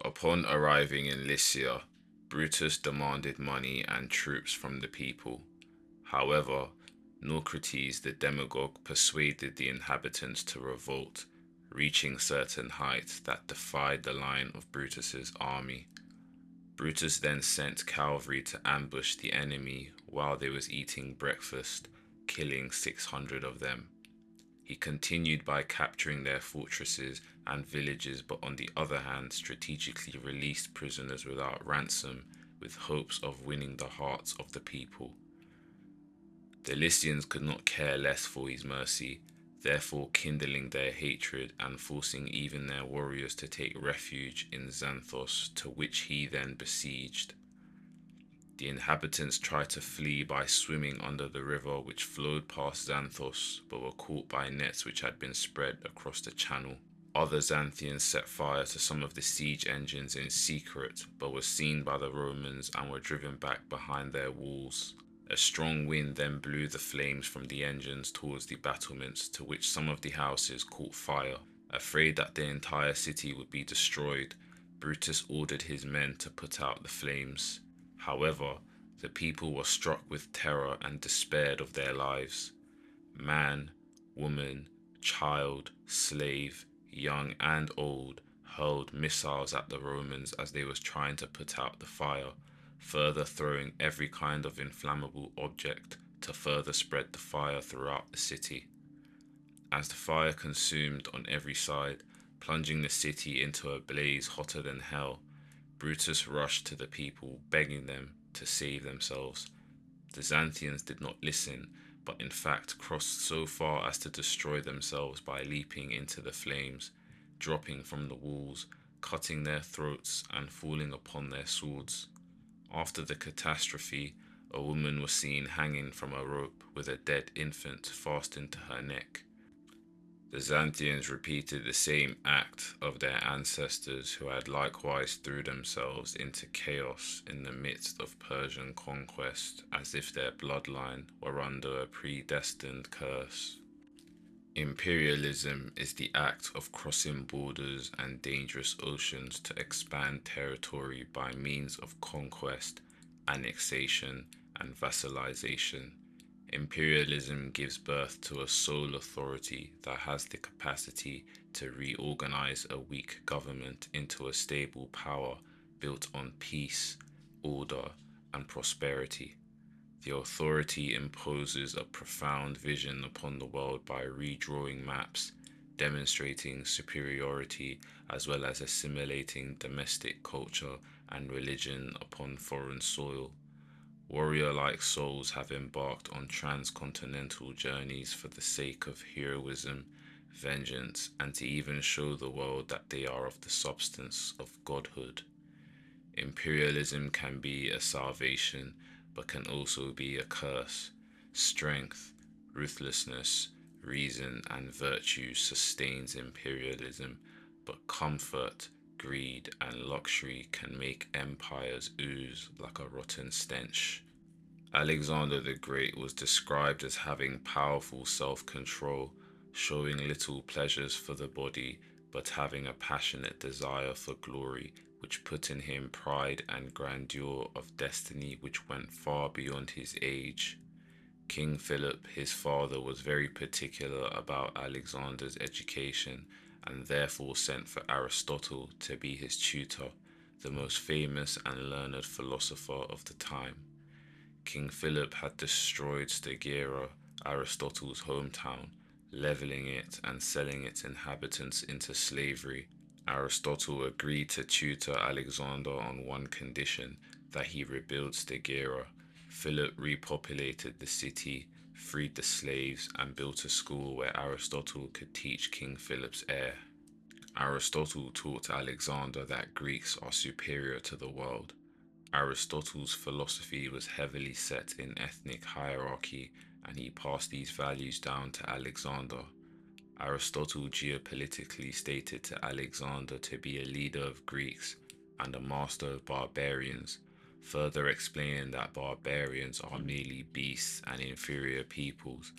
Upon arriving in Lycia, Brutus demanded money and troops from the people. However, Naucrates the demagogue persuaded the inhabitants to revolt, reaching certain heights that defied the line of Brutus's army. Brutus then sent cavalry to ambush the enemy while they was eating breakfast, killing 600 of them. He continued by capturing their fortresses and villages, but on the other hand, strategically released prisoners without ransom with hopes of winning the hearts of the people. The Lycians could not care less for his mercy, therefore kindling their hatred and forcing even their warriors to take refuge in Xanthos, to which he then besieged. The inhabitants tried to flee by swimming under the river which flowed past Xanthos, but were caught by nets which had been spread across the channel. Other Xanthians set fire to some of the siege engines in secret, but were seen by the Romans and were driven back behind their walls. A strong wind then blew the flames from the engines towards the battlements, to which some of the houses caught fire. Afraid that the entire city would be destroyed, Brutus ordered his men to put out the flames. However, the people were struck with terror and despaired of their lives. Man, woman, child, slave, young and old, hurled missiles at the Romans as they was trying to put out the fire, further throwing every kind of inflammable object to further spread the fire throughout the city. As the fire consumed on every side, plunging the city into a blaze hotter than hell, Brutus rushed to the people, begging them to save themselves. The Xanthians did not listen, but in fact crossed so far as to destroy themselves by leaping into the flames, dropping from the walls, cutting their throats, and falling upon their swords. After the catastrophe, a woman was seen hanging from a rope with a dead infant fastened to her neck. The Xanthians repeated the same act of their ancestors who had likewise threw themselves into chaos in the midst of Persian conquest, as if their bloodline were under a predestined curse. Imperialism is the act of crossing borders and dangerous oceans to expand territory by means of conquest, annexation, and vassalization. Imperialism gives birth to a sole authority that has the capacity to reorganize a weak government into a stable power built on peace, order, and prosperity. The authority imposes a profound vision upon the world by redrawing maps, demonstrating superiority as well as assimilating domestic culture and religion upon foreign soil. Warrior-like souls have embarked on transcontinental journeys for the sake of heroism, vengeance, and to even show the world that they are of the substance of godhood. Imperialism can be a salvation, but can also be a curse. Strength, ruthlessness, reason, and virtue sustains imperialism, but comfort, greed, and luxury can make empires ooze like a rotten stench. Alexander the Great was described as having powerful self-control, showing little pleasures for the body, but having a passionate desire for glory, which put in him pride and grandeur of destiny which went far beyond his age. King Philip, his father, was very particular about Alexander's education and therefore sent for Aristotle to be his tutor, the most famous and learned philosopher of the time. King Philip had destroyed Stagira, Aristotle's hometown, leveling it and selling its inhabitants into slavery. Aristotle agreed to tutor Alexander on one condition, that he rebuild Stagira. Philip repopulated the city, freed the slaves, and built a school where Aristotle could teach King Philip's heir. Aristotle taught Alexander that Greeks are superior to the world. Aristotle's philosophy was heavily set in ethnic hierarchy, and he passed these values down to Alexander. Aristotle geopolitically stated to Alexander to be a leader of Greeks and a master of barbarians, further explaining that barbarians are merely beasts and inferior peoples.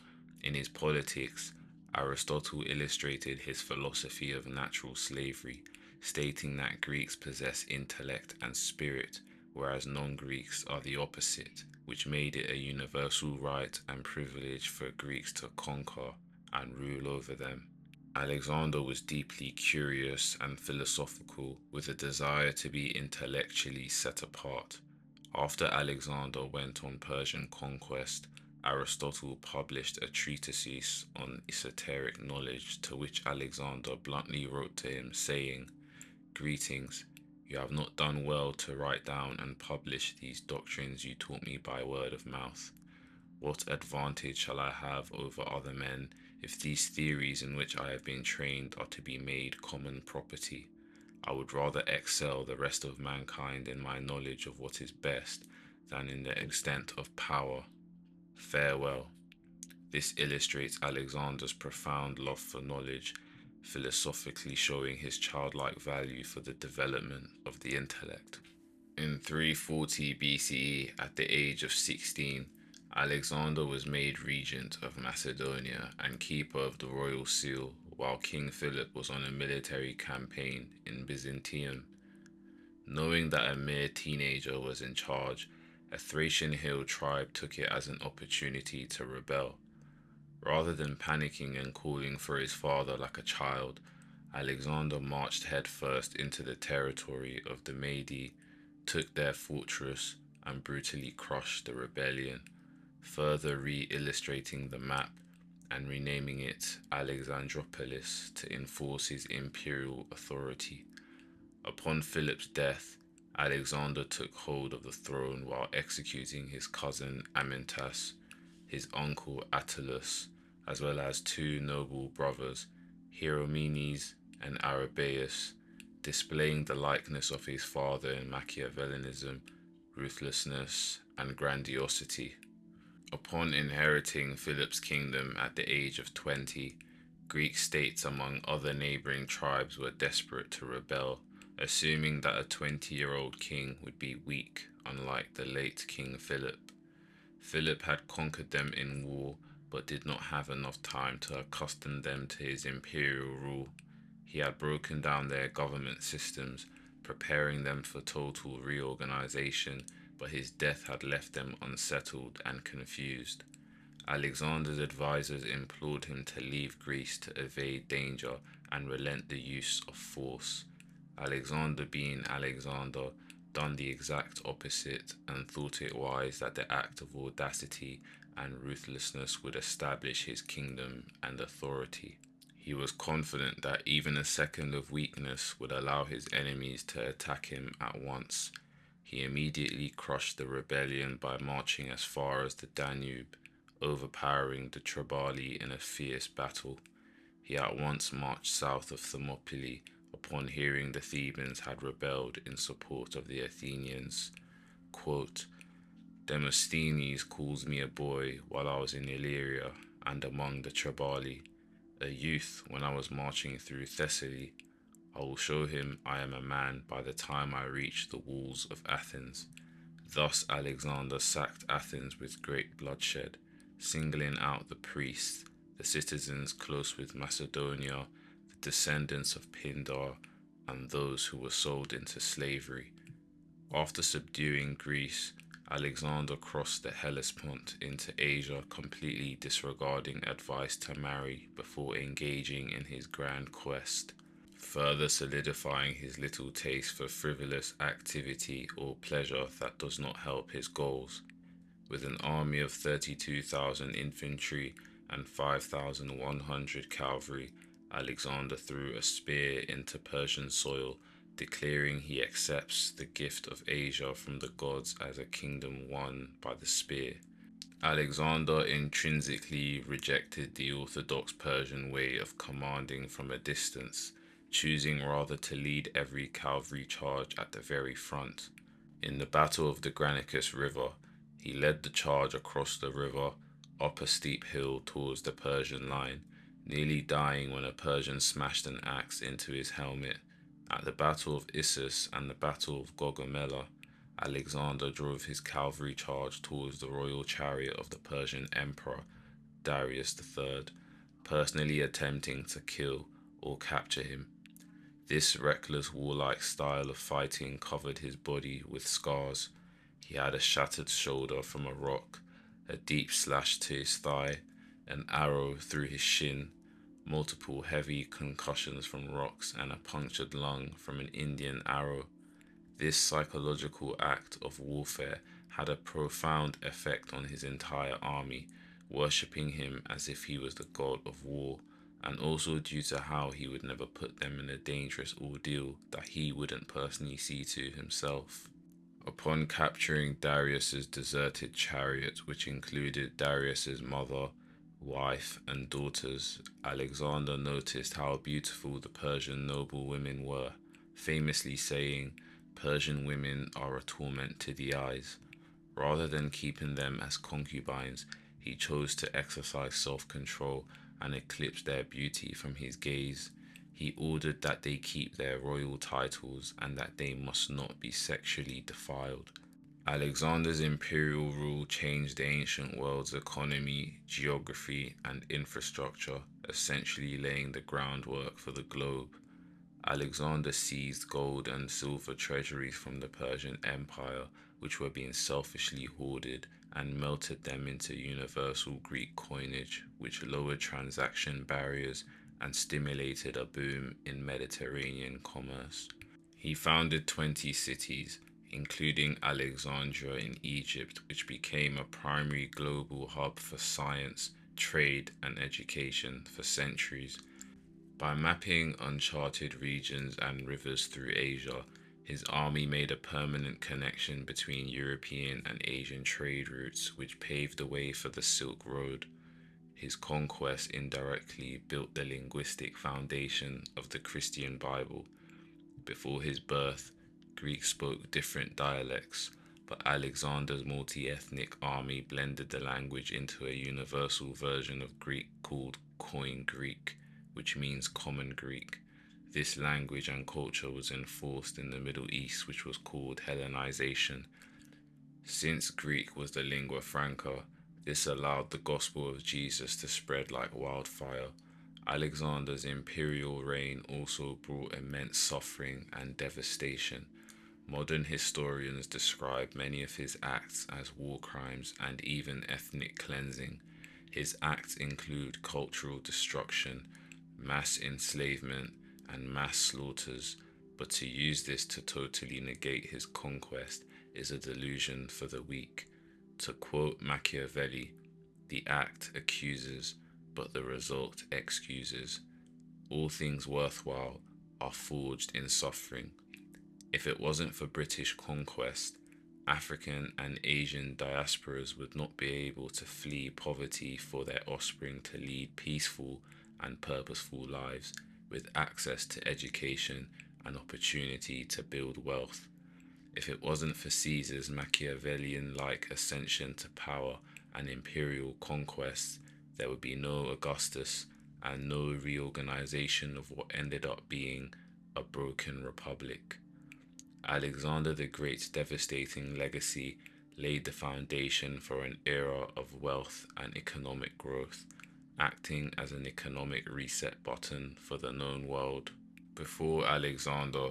In his politics, Aristotle illustrated his philosophy of natural slavery, stating that Greeks possess intellect and spirit, whereas non Greeks are the opposite, which made it a universal right and privilege for Greeks to conquer and rule over them. Alexander was deeply curious and philosophical, with a desire to be intellectually set apart. After Alexander went on Persian conquest, Aristotle published a treatise on esoteric knowledge, to which Alexander bluntly wrote to him, saying, "Greetings, you have not done well to write down and publish these doctrines you taught me by word of mouth. What advantage shall I have over other men if these theories in which I have been trained are to be made common property? I would rather excel the rest of mankind in my knowledge of what is best than in the extent of power. Farewell." This illustrates Alexander's profound love for knowledge, philosophically showing his childlike value for the development of the intellect. In 340 BCE, at the age of 16, Alexander was made regent of Macedonia and keeper of the royal seal, while King Philip was on a military campaign in Byzantium. Knowing that a mere teenager was in charge, a Thracian hill tribe took it as an opportunity to rebel. Rather than panicking and calling for his father like a child, Alexander marched headfirst into the territory of the Mede, took their fortress, and brutally crushed the rebellion, further re-illustrating the map and renaming it Alexandropolis to enforce his imperial authority. Upon Philip's death, Alexander took hold of the throne while executing his cousin Amyntas, his uncle Attalus, as well as two noble brothers, Hieromenes and Arrhabaeus, displaying the likeness of his father in Machiavellianism, ruthlessness, and grandiosity. Upon inheriting Philip's kingdom at the age of 20, Greek states among other neighboring tribes were desperate to rebel, assuming that a 20-year-old king would be weak, unlike the late King Philip. Philip had conquered them in war, but did not have enough time to accustom them to his imperial rule. He had broken down their government systems, preparing them for total reorganization, but his death had left them unsettled and confused. Alexander's advisors implored him to leave Greece to evade danger and relent the use of force. Alexander, being Alexander, done the exact opposite and thought it wise that the act of audacity and ruthlessness would establish his kingdom and authority. He was confident that even a second of weakness would allow his enemies to attack him at once. He immediately crushed the rebellion by marching as far as the Danube, overpowering the Triballi in a fierce battle. He at once marched south of Thermopylae upon hearing the Thebans had rebelled in support of the Athenians. Quote, "Demosthenes calls me a boy while I was in Illyria and among the Triballi, a youth when I was marching through Thessaly. I will show him I am a man by the time I reach the walls of Athens." Thus Alexander sacked Athens with great bloodshed, singling out the priests, the citizens close with Macedonia, the descendants of Pindar, and those who were sold into slavery. After subduing Greece, Alexander crossed the Hellespont into Asia, completely disregarding advice to marry before engaging in his grand quest, further solidifying his little taste for frivolous activity or pleasure that does not help his goals. With an army of 32,000 infantry and 5,100 cavalry, Alexander threw a spear into Persian soil, declaring he accepts the gift of Asia from the gods as a kingdom won by the spear. Alexander intrinsically rejected the orthodox Persian way of commanding from a distance, choosing rather to lead every cavalry charge at the very front. In the Battle of the Granicus River, he led the charge across the river, up a steep hill towards the Persian line, nearly dying when a Persian smashed an axe into his helmet. At the Battle of Issus and the Battle of Gaugamela, Alexander drove his cavalry charge towards the royal chariot of the Persian Emperor Darius III, personally attempting to kill or capture him. This reckless warlike style of fighting covered his body with scars. He had a shattered shoulder from a rock, a deep slash to his thigh, an arrow through his shin, multiple heavy concussions from rocks, and a punctured lung from an Indian arrow. This psychological act of warfare had a profound effect on his entire army, worshipping him as if he was the god of war, and also due to how he would never put them in a dangerous ordeal that he wouldn't personally see to himself. Upon capturing Darius's deserted chariot, which included Darius's mother, wife, and daughters, Alexander noticed how beautiful the Persian noble women were, famously saying, "Persian women are a torment to the eyes." Rather than keeping them as concubines, he chose to exercise self control and eclipse their beauty from his gaze. He ordered that they keep their royal titles and that they must not be sexually defiled. Alexander's imperial rule changed the ancient world's economy, geography, and infrastructure, essentially laying the groundwork for the globe. Alexander seized gold and silver treasuries from the Persian Empire, which were being selfishly hoarded, and melted them into universal Greek coinage, which lowered transaction barriers and stimulated a boom in Mediterranean commerce. He founded 20 cities, including Alexandria in Egypt, which became a primary global hub for science, trade, and education for centuries. By mapping uncharted regions and rivers through Asia, his army made a permanent connection between European and Asian trade routes, which paved the way for the Silk Road. His conquest indirectly built the linguistic foundation of the Christian Bible. Before his birth, Greeks spoke different dialects, but Alexander's multi ethnic army blended the language into a universal version of Greek called Koine Greek, which means Common Greek. This language and culture was enforced in the Middle East, which was called Hellenization. Since Greek was the lingua franca, this allowed the gospel of Jesus to spread like wildfire. Alexander's imperial reign also brought immense suffering and devastation. Modern historians describe many of his acts as war crimes and even ethnic cleansing. His acts include cultural destruction, mass enslavement, and mass slaughters, but to use this to totally negate his conquest is a delusion for the weak. To quote Machiavelli, the act accuses, but the result excuses. All things worthwhile are forged in suffering. If it wasn't for British conquest, African and Asian diasporas would not be able to flee poverty for their offspring to lead peaceful and purposeful lives with access to education and opportunity to build wealth. If it wasn't for Caesar's Machiavellian like ascension to power and imperial conquests, there would be no Augustus and no reorganization of what ended up being a broken republic. Alexander the Great's devastating legacy laid the foundation for an era of wealth and economic growth, acting as an economic reset button for the known world. Before Alexander,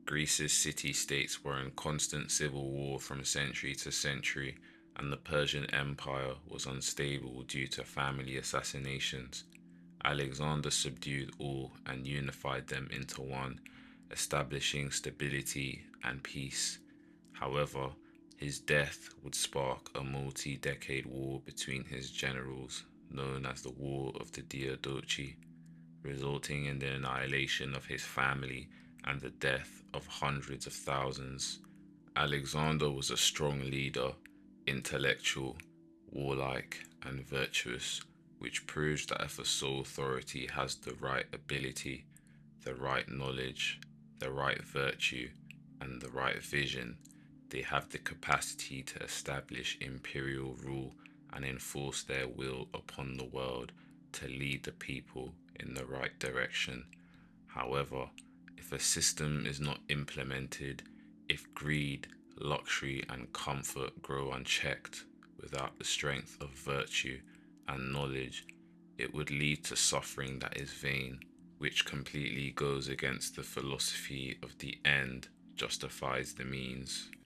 Greece's city-states were in constant civil war from century to century, and the Persian Empire was unstable due to family assassinations. Alexander subdued all and unified them into one, establishing stability and peace. However, his death would spark a multi-decade war between his generals, known as the War of the Diadochi, resulting in the annihilation of his family and the death of hundreds of thousands. Alexander was a strong leader, intellectual, warlike, and virtuous, which proves that if a sole authority has the right ability, the right knowledge, the right virtue, and the right vision, they have the capacity to establish imperial rule and enforce their will upon the world to lead the people in the right direction. However, if a system is not implemented, if greed, luxury, and comfort grow unchecked without the strength of virtue and knowledge, it would lead to suffering that is vain, which completely goes against the philosophy of the end justifies the means.